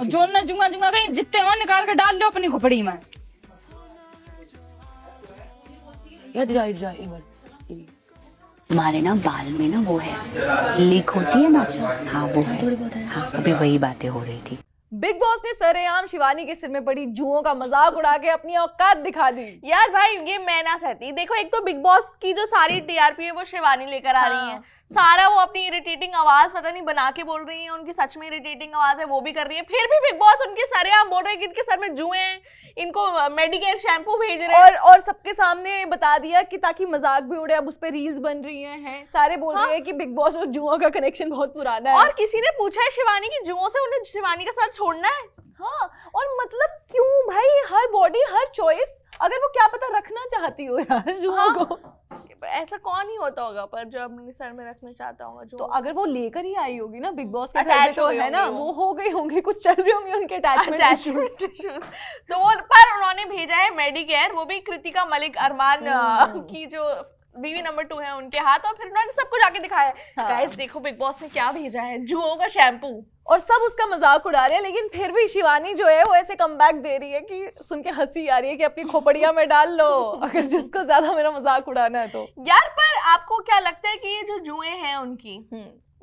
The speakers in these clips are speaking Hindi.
जो ना जुंगा जुंगा कहीं जितने हो निकाल के डाल लो अपनी खोपड़ी में। तुम्हारे ना बाल में ना वो है, लीक होती है ना, हाँ वो है थोड़ी बहुत है। हाँ अभी वही बातें हो रही थी। बिग बॉस ने सरेआम शिवानी के सिर में पड़ी जुओं का मजाक उड़ा के अपनी औकात दिखा दी। यार भाई ये मैं ना सहती। देखो एक तो बिग बॉस की जो सारी टीआरपी है वो शिवानी लेकर आ रही है, सारा वो अपनी इरिटेटिंग आवाज पता नहीं बना के बोल रही है, उनकी सच में इरिटेटिंग आवाज है वो भी कर रही है, फिर भी बिग बॉस उनके सरेआम बोल रहे हैं कि इनके सर में जुए हैं, इनको मेडिकेयर शैम्पू भेज रहे हैं और सबके सामने बता दिया कि ताकि मजाक भी उड़े, अब उस पे रील्स बन रही हैं, सारे बोल रहे हैं कि बिग बॉस और जुओं का कनेक्शन बहुत पुराना है। और किसी ने पूछा है शिवानी की जुओं से उन्हें शिवानी का साथ छोड़ना है? हाँ, और मतलब क्यों भाई, हर बॉडी हर चॉइस, अगर वो क्या पता रखना चाहती हो यार जुओं को, ऐसा कौन ही होता होगा पर जो अपने सर में रखना चाहता होगा जो, तो अगर वो लेकर ही आई होगी ना बिग बॉस के घर में तो है ना, वो हो गई होंगे, कुछ चल रहे होंगे उनके अटैचमेंट इश्यूज। तो वो पर उन्होंने भेजा है मेडिकेयर, वो भी कृतिका मलिक अरमान की जो बीवी नंबर 2 है उनके हाथ, और फिर उन्होंने सबको जाके दिखाया है गाइस देखो बिग बॉस ने क्या भेजा है, जुओं का शैम्पू, और सब उसका मजाक उड़ा रहे हैं। लेकिन फिर भी शिवानी जो है वो ऐसे कमबैक दे रही है कि सुन के हंसी आ रही है कि अपनी खोपड़िया में डाल लो अगर जिसको ज्यादा मेरा मजाक उड़ाना है तो। यार पर आपको क्या लगता है कि ये जो जुए हैं उनकी,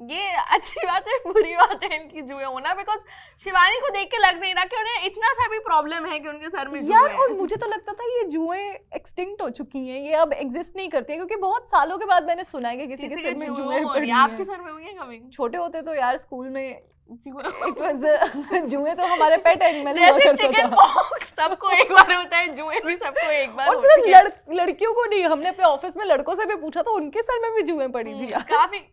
ये अच्छी बात है बुरी बात है इनकी जुए होना? बिकॉज शिवानी को देख के लग नहीं रहा कि उन्हें इतना सा भी प्रॉब्लम है कि उनके सर में जुए यार हैं। और मुझे तो लगता था ये जुए एक्सटिंक्ट हो चुकी हैं, ये अब एग्जिस्ट नहीं करती है, क्योंकि बहुत सालों के बाद मैंने सुना है कि किसी के सर में जुए पड़ी हैं। आपके सर में हुई है कभी? छोटे होते तो यार स्कूल में जुए तो हमारे पेट एनिमल जैसे चिकन पॉक्स सबको एक बार होता है, जुए भी सबको एक बार और सिर्फ लड़कियों को नहीं, हमने अपने ऑफिस में लड़कों से भी पूछा तो उनके सर में भी जुए पड़ी थी यार। काफी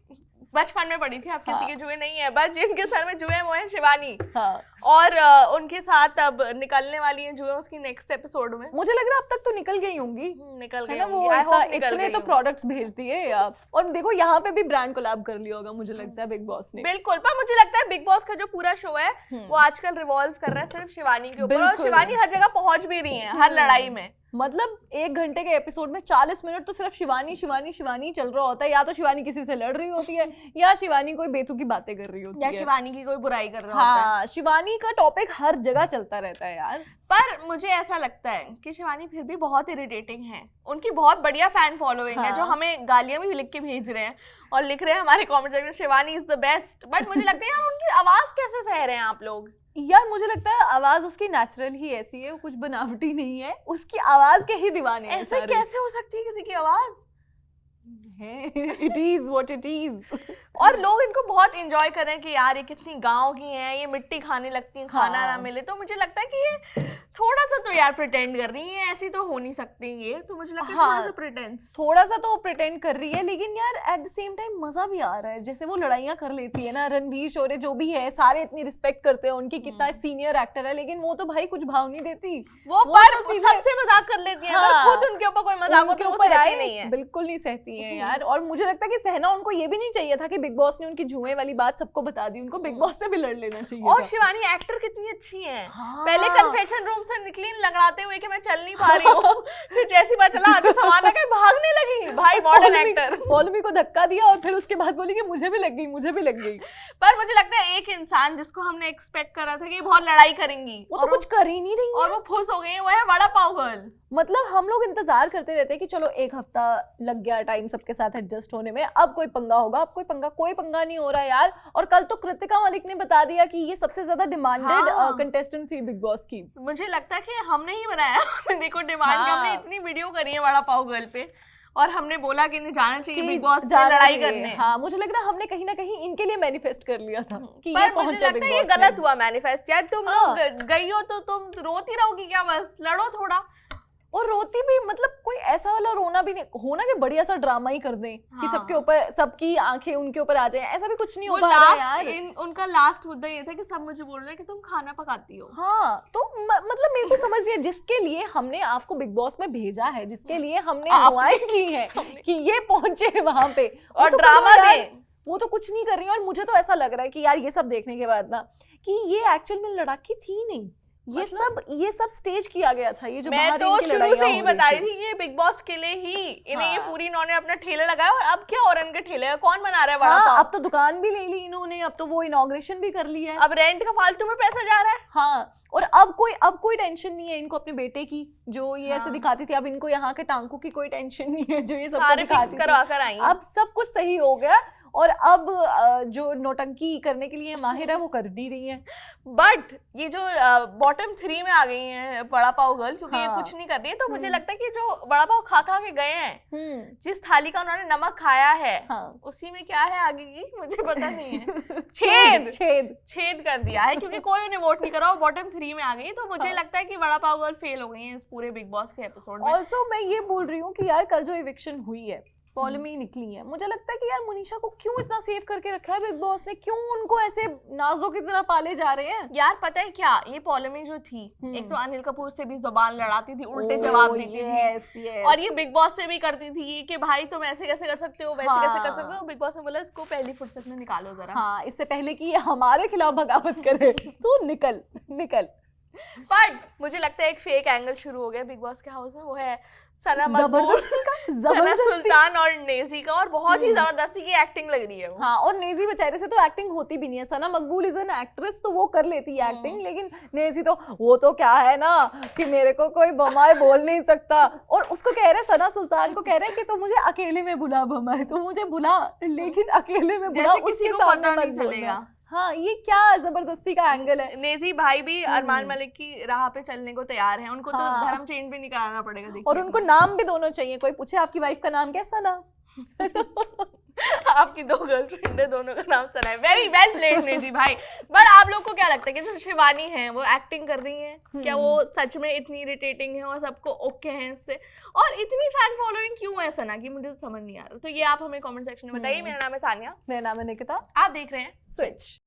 बचपन में पड़ी थी, अब किसी के जुए नहीं है, बस जिनके सर में जुए वो है शिवानी। हाँ। और उनके साथ अब निकलने वाली हैं जुए उसकी नेक्स्ट एपिसोड में। मुझे लग रहा है अब तक तो निकल गई होंगी, निकल गई है ना, वो इतने तो प्रोडक्ट्स भेज दिए आप, और देखो यहाँ पे भी ब्रांड कोलैब कर लिया होगा मुझे लगता है बिग बॉस ने। बिल्कुल, पर मुझे लगता है बिग बॉस का जो पूरा शो है वो आजकल रिवॉल्व कर रहा है सिर्फ शिवानी के ऊपर, और शिवानी हर जगह पहुंच भी रही है हर लड़ाई में। मतलब 1 घंटे के एपिसोड में 40 मिनट तो सिर्फ शिवानी शिवानी शिवानी चल रहा होता है, या तो शिवानी किसी से लड़ रही होती है या शिवानी कोई बेतुकी बातें कर रही होती है, या शिवानी की कोई बुराई कर रहा होता है। हाँ, शिवानी का टॉपिक हर जगह चलता रहता है यार। पर मुझे ऐसा लगता है कि शिवानी फिर भी बहुत इरिटेटिंग है, उनकी बहुत बढ़िया फैन फॉलोइंग है जो हमें गालियां भी लिख के भेज रहे हैं और लिख रहे हैं हमारे कमेंट सेक्शन में Shivani is the best. But मुझे लगता है यार उनकी आवाज कैसे सह रहे हैं आप लोग? यार मुझे लगता है आवाज उसकी नेचुरल ही ऐसी है, वो कुछ बनावटी नहीं है, उसकी आवाज के ही दीवाने हैं। ऐसे कैसे हो सकती है किसी की आवाज? It is what it is। और लोग इनको बहुत एंजॉय कर रहे हैं कि यार ये कितनी गांव की हैं, ये मिट्टी खाने लगती हैं, खाना ना मिले। तो मुझे लगता है कि ये थोड़ा सा तो यार प्रिटेंड कर रही है, ऐसी तो हो नहीं सकती ये, तो मुझे लगता है थोड़ा सा प्रिटेंस, थोड़ा सा तो प्रिटेंड कर रही है, लेकिन यार एट द सेम टाइम मजा भी आ रहा है। जैसे वो लड़ाइयाँ कर लेती है ना, रणवीर शोरे जो भी है सारे इतनी रिस्पेक्ट करते हैं उनकी, कितना सीनियर एक्टर है, लेकिन वो तो भाई कुछ भाव नहीं देती, वो पर सबसे मजाक कर लेती है, पर खुद उनके ऊपर कोई मजाक उनके ऊपर आए नहीं है, बिल्कुल नहीं सहती है यार। और मुझे लगता है कि सहना उनको ये भी नहीं चाहिए था कि बिग बॉस ने उनकी जुए वाली बात सबको बता दी, उनको बिग बॉस से भी लड़ लेना चाहिए। और शिवानी एक्टर कितनी अच्छी है, पहले कन्फेशन रूम से निकली लंगड़ाते हुए कि मैं चल नहीं पा रही हूँ, फिर जैसी बात चला आगे समाना के भागने लगी, भाई मॉडर्न एक्टर। पॉलमी को धक्का दिया और फिर उसके बाद बोली कि मुझे भी लग गई, मुझे भी लग गई। पर मुझे लगता है एक इंसान जिसको हमने एक्सपेक्ट करा था कि बहुत लड़ाई करेंगी, वो तो कुछ कर ही नहीं रही है, और वो फुस हो गई है, वो है वड़ा पाव गर्ल। मतलब हम लोग इंतजार करते रहते हैं कि चलो 1 हफ्ता लग गया टाइम सबके साथ एडजस्ट होने में, अब कोई पंगा होगा, अब कोई पंगा नहीं हो रहा यार। और कल तो कृतिका मलिक ने बता दिया कि ये सबसे ज्यादा डिमांडेड कंटेस्टेंट थी बिग बॉस की। मुझे लगता है कि हमने ही बनाया देखो डिमांड की, हमने इतनी वीडियो करी है वड़ा पाव गर्ल पे, और हमने बोला कि नहीं जाना चाहिए बिग बॉस से लड़ाई करने। हाँ, मुझे लग रहा है हमने कहीं ना कहीं इनके लिए मैनिफेस्ट कर लिया था कि पर मुझे लगता है ये गलत हुआ मैनिफेस्ट यार। तुम लोग गई हो तो तुम रोती रहोगी क्या? बस लड़ो थोड़ा। और रोती भी मतलब कोई ऐसा वाला रोना भी नहीं होना कि बढ़िया सा ड्रामा ही कर दें कि सबके ऊपर, सबकी आंखें उनके ऊपर आ जाए, ऐसा भी कुछ नहीं हो पा रहा यार। उनका लास्ट मुद्दा ये था कि सब मुझे बोल रहे हैं कि तुम खाना पकाती हो। हाँ, तो मतलब मेरे को समझ नहीं है, जिसके लिए हमने आपको बिग बॉस में भेजा है, जिसके लिए हमने दुआएं की है कि ये पहुंचे वहां पे और ड्रामा दे, वो तो कुछ नहीं कर रही है। और मुझे तो ऐसा लग रहा है कि यार ये सब देखने के बाद ना कि ये एक्चुअल में लड़ाकी थी नहीं, ये सब स्टेज किया गया था। ये जो मैं तो शुरू से ही बता रही थी ये बिग बॉस के लिए ही इन्हें ये पूरी इन्होंने अपना ठेला लगाया, और अब क्या और इनके ठेले का कौन बना रहा है वड़ा पाव? अब तो दुकान भी ले ली इन्होंने, अब तो वो इनॉग्रेशन भी कर ली है, अब रेंट का फालतू में पैसा जा रहा है। हाँ, और अब कोई टेंशन नहीं है इनको अपने बेटे की, जो ये ऐसे दिखाती थी। अब इनको यहाँ के टांकों की कोई टेंशन नहीं है, जो ये सबको सारे दिखाती फिक्स करवा कर आई थी। हैं। अब सब कुछ सही हो गया, और अब जो नौटंकी करने के लिए माहिर है वो कर नहीं रही है। बट ये जो बॉटम 3 में आ गई है बड़ा पाव गर्ल, क्योंकि ये हाँ। कुछ नहीं कर रही है, तो मुझे लगता है कि जो बड़ा पाव खा खा के गए हैं, जिस थाली का उन्होंने नमक खाया है, हाँ। उसी में क्या है आगे की मुझे पता नहीं है। छेद कर दिया है, क्योंकि कोई उन्हें वोट नहीं करा, वो बॉटम 3 में आ गई। तो मुझे लगता है कि बड़ा पाव गर्ल फेल हो गई है इस पूरे बिग बॉस के एपिसोड में। ऑल्सो मैं ये बोल रही हूँ कि यार कल जो इविक्शन हुई है, पॉलेमी निकली है, मुझे लगता है कि यार मुनीषा को क्यों इतना सेव करके रखा है बिग बॉस ने, क्यों उनको ऐसे नाजों की तरह पाले जा रहे हैं। यार पता है क्या, ये पॉलेमी जो थी, एक तो अनिल कपूर से भी जुबान लड़ाती थी, उल्टे जवाब देती थी, और ये बिग बॉस से भी करती थी कि भाई तुम ऐसे कैसे कर सकते हो, वैसे कैसे कर सकते हो। बिग बॉस ने बोला इसको पहली फुर्सत में निकालो जरा। हाँ, इससे पहले कि ये हमारे खिलाफ बगावत करे तू निकल। बट मुझे लगता है एक फेक एंगल शुरू हो गया बिग बॉस के हाउस में, वो है सना सुल्तान और नेजी का, और बहुत ही जबरदस्ती की एक्टिंग लग रही है वो। हाँ, और नेजी बेचारे से तो एक्टिंग होती भी नहीं है। सना मकबूल इज एन एक्ट्रेस, तो वो कर लेती है एक्टिंग, लेकिन नेजी तो वो तो क्या है ना कि मेरे को कोई बमाए बोल नहीं सकता, और उसको कह रहे सना सुल्तान को कह रहे कि तू मुझे अकेले में बुला बमाए, तू मुझे बुला, लेकिन अकेले में बुला, किसी को पता नहीं चलेगा। हाँ, ये क्या जबरदस्ती का एंगल है। नेजी भाई भी अरमान मलिक की राह पे चलने को तैयार हैं, उनको तो धर्म चेंज भी नहीं कराना पड़ेगा। देखिए, और उनको नाम भी दोनों चाहिए। कोई पूछे आपकी वाइफ का नाम क्या है? सना। आपकी 2 गर्लफ्रेंड है, दोनों का नाम सना है। वेरी वेल प्लेड नेजी भाई। बट आप लोग को क्या लगता है कि जो शिवानी है वो एक्टिंग कर रही है, क्या वो सच में इतनी इरिटेटिंग है और सबको ओके हैं इससे, और इतनी फैन फॉलोइंग क्यों है सना की, मुझे तो समझ नहीं आ रहा। तो ये आप हमें कमेंट सेक्शन में बताइए। मेरा नाम है सानिया। मेरा नाम है निकिता। आप देख रहे हैं स्विच।